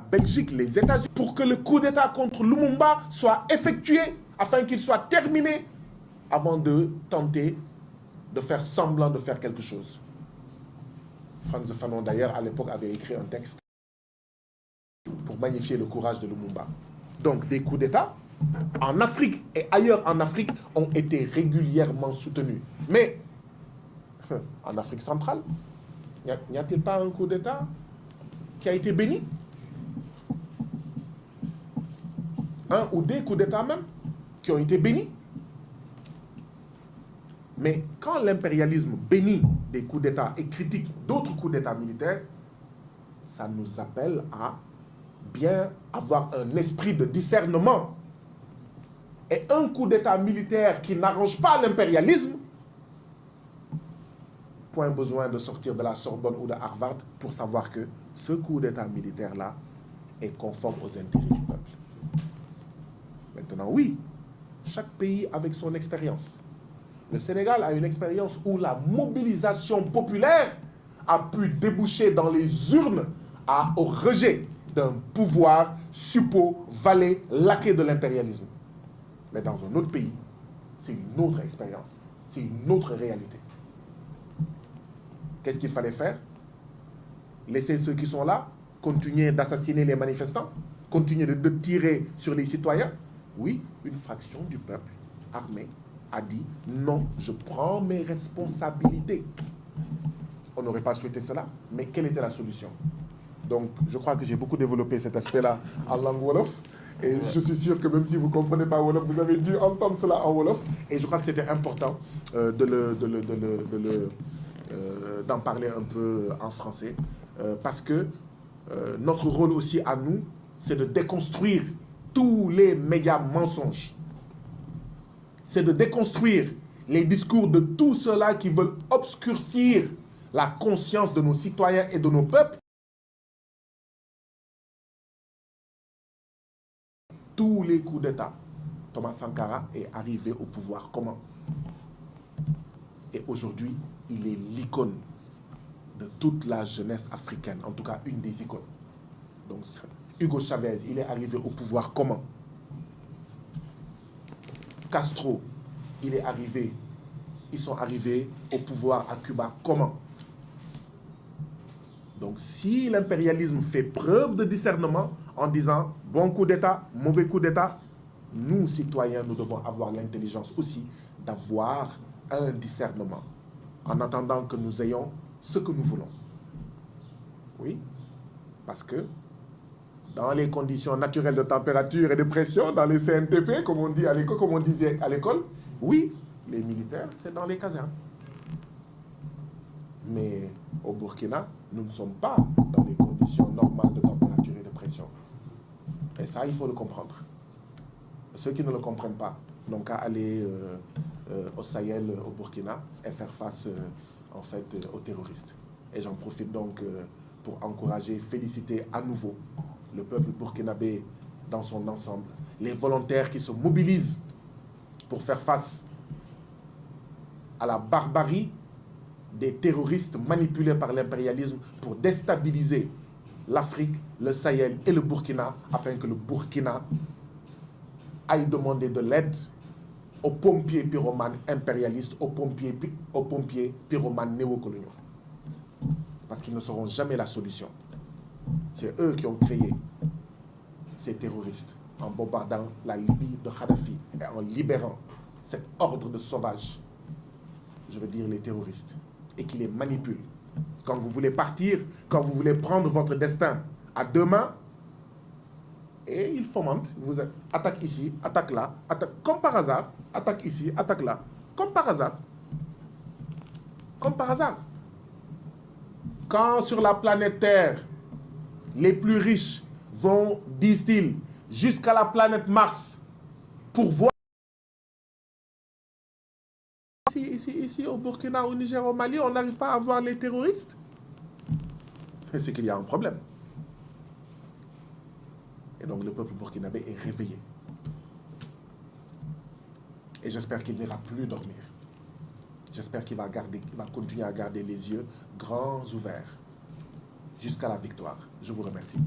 Belgique, les États-Unis, pour que le coup d'État contre Lumumba soit effectué, afin qu'il soit terminé, avant de tenter de faire semblant de faire quelque chose. Frantz Fanon, d'ailleurs, à l'époque, avait écrit un texte pour magnifier le courage de Lumumba. Donc, des coups d'État, en Afrique et ailleurs en Afrique, ont été régulièrement soutenus. Mais, en Afrique centrale, n'y a-t-il pas un coup d'État qui a été béni? Un ou des coups d'État même, qui ont été bénis. Mais quand l'impérialisme bénit des coups d'État et critique d'autres coups d'État militaires, ça nous appelle à bien avoir un esprit de discernement. Et un coup d'État militaire qui n'arrange pas l'impérialisme, point besoin de sortir de la Sorbonne ou de Harvard pour savoir que ce coup d'État militaire-là est conforme aux intérêts du peuple. Maintenant, oui, chaque pays avec son expérience. Le Sénégal a une expérience où la mobilisation populaire a pu déboucher dans les urnes au rejet d'un pouvoir suppôt, valet, laquais de l'impérialisme. Mais dans un autre pays, c'est une autre expérience, c'est une autre réalité. Qu'est-ce qu'il fallait faire? Laisser ceux qui sont là, continuer d'assassiner les manifestants, continuer de tirer sur les citoyens? Oui, une fraction du peuple armé a dit non, je prends mes responsabilités. On n'aurait pas souhaité cela, mais quelle était la solution? Donc, je crois que j'ai beaucoup développé cet aspect-là en langue Wolof. Et je suis sûr que même si vous ne comprenez pas Wolof, vous avez dû entendre cela en Wolof. Et je crois que c'était important d'en parler un peu en français. Parce que notre rôle aussi à nous, c'est de déconstruire tous les médias mensonges. C'est de déconstruire les discours de tous ceux-là qui veulent obscurcir la conscience de nos citoyens et de nos peuples. Tous les coups d'État, Thomas Sankara est arrivé au pouvoir. Comment? Et aujourd'hui, il est l'icône de toute la jeunesse africaine, en tout cas une des icônes. Donc, Hugo Chavez, il est arrivé au pouvoir comment? Castro, il est arrivé, ils sont arrivés au pouvoir à Cuba comment? Donc, si l'impérialisme fait preuve de discernement en disant bon coup d'État, mauvais coup d'État, nous, citoyens, nous devons avoir l'intelligence aussi d'avoir un discernement en attendant que nous ayons ce que nous voulons. Oui, parce que dans les conditions naturelles de température et de pression, dans les CNTP, comme on dit à l'école, comme on disait à l'école, oui, les militaires, c'est dans les casernes. Mais au Burkina, nous ne sommes pas dans les conditions normales de température et de pression. Et ça, il faut le comprendre. Ceux qui ne le comprennent pas n'ont qu'à aller au Sahel, au Burkina, et faire face, en fait, aux terroristes. Et j'en profite donc pour encourager, féliciter à nouveau le peuple burkinabé dans son ensemble, les volontaires qui se mobilisent pour faire face à la barbarie des terroristes manipulés par l'impérialisme pour déstabiliser l'Afrique, le Sahel et le Burkina, afin que le Burkina aille demander de l'aide aux pompiers pyromanes impérialistes, aux pompiers pyromanes néocoloniaux. Parce qu'ils ne seront jamais la solution. C'est eux qui ont créé ces terroristes en bombardant la Libye de Kadhafi et en libérant cet ordre de sauvages, je veux dire les terroristes, et qui les manipulent. Quand vous voulez partir, quand vous voulez prendre votre destin à deux mains, et ils fomentent, vous attaquent ici, attaque là, attaque, comme par hasard, attaque ici, attaque là, comme par hasard. Comme par hasard. Quand sur la planète Terre, les plus riches vont, disent-ils, jusqu'à la planète Mars pour voir ici au Burkina, au Niger, au Mali, on n'arrive pas à voir les terroristes. C'est qu'il y a un problème. Et donc le peuple burkinabé est réveillé. Et j'espère qu'il n'ira plus dormir. J'espère qu'il va continuer à garder les yeux grands ouverts jusqu'à la victoire. Je vous remercie.